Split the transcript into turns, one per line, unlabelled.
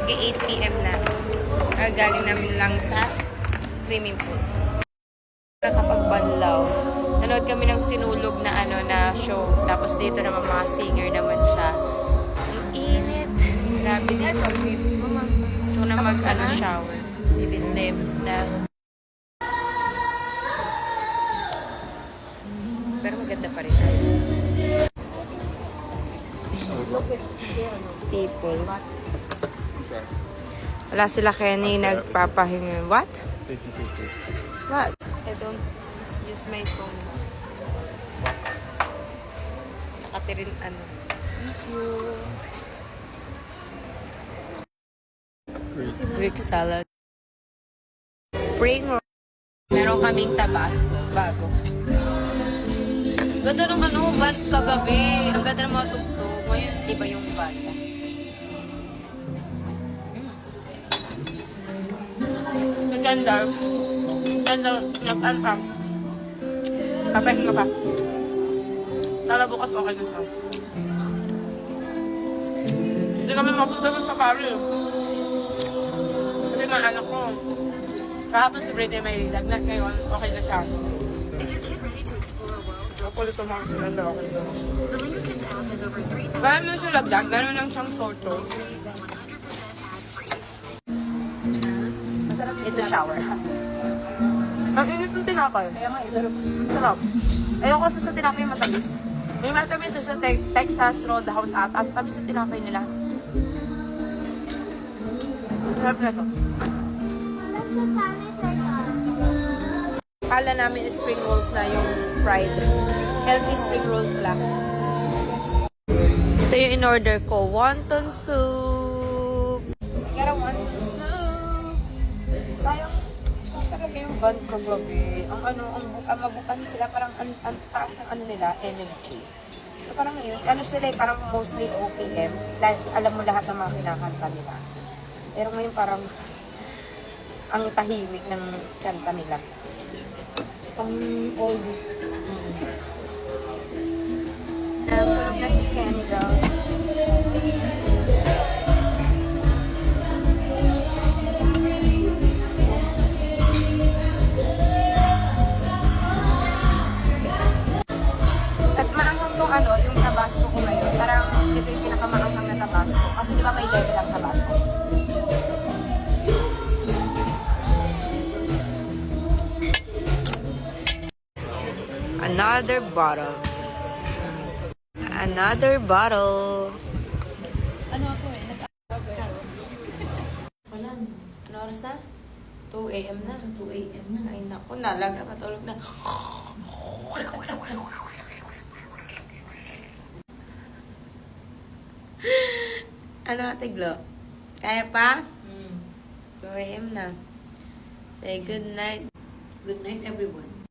Mag-8 PM na. Galing namin lang sa swimming pool. Nakapagbanlaw. Nanood kami ng sinulog na na show. Tapos dito naman mga singer naman siya. Ang init. Grabe dito. So na shower. Live na. Pero maganda pa rin. People. Wala sila Kenny nagpapahinga. What? What? I don't use my phone. Nakatirin Thank you. Greek salad. Spring roll. Meron kaming tabasco. Bago. Ganda ng band kagabi. Ang ganda ng mga tugtog. Ngayon, iba yung banda. Ganda. Ganda. Nag-antam. Papahinga pa. Sana bukas okay na siya. Hindi kami mapunta sa safari. Kasi mga anak ko. Kahapon si Brady may lagnat ngayon. Okay na siya.
Is your kid ready to explore a world?
Ako ulit tumama sila na okay na.
The Lingo Kids app has over 3,000
Gaya mo siya lagnat. Meron lang siyang soto.
safe and 100% ad-free.
Ito shower. Ang init ng tinapay. Kaya nga, sarap. Ayoko sa tinapay matamis. May matamis sa Texas Roadhouse ata. Tamis sa tinapay nila. Sarap na to. Kala namin spring rolls na yung fried. Healthy spring rolls pala. Ito yung in-order ko. Wonton soup. Got a wonton soup. Sayang. Sarap yung band kagabi. Ang mabukan sila parang ang taas ng nila, energy. So parang yun, sila parang mostly OPM. Alam mo lahat ng mga kinakanta nila. Pero ngayon parang ang tahimik ng kanta nila. Pang oldie. Tulog na si Kenny daw. Yung tabasco ko ngayon, parang ito yung pinakamaanghang na tabasco. Kasi di ba may level ang tabasco? Another bottle. Another bottle. Ano ako Ano oras na? 2 AM na. 2 AM na. Ay naku, nalaga, matulog na. Ano, Tiglo? Kaya pa? 2 AM na. Say good night.
Good night, everyone.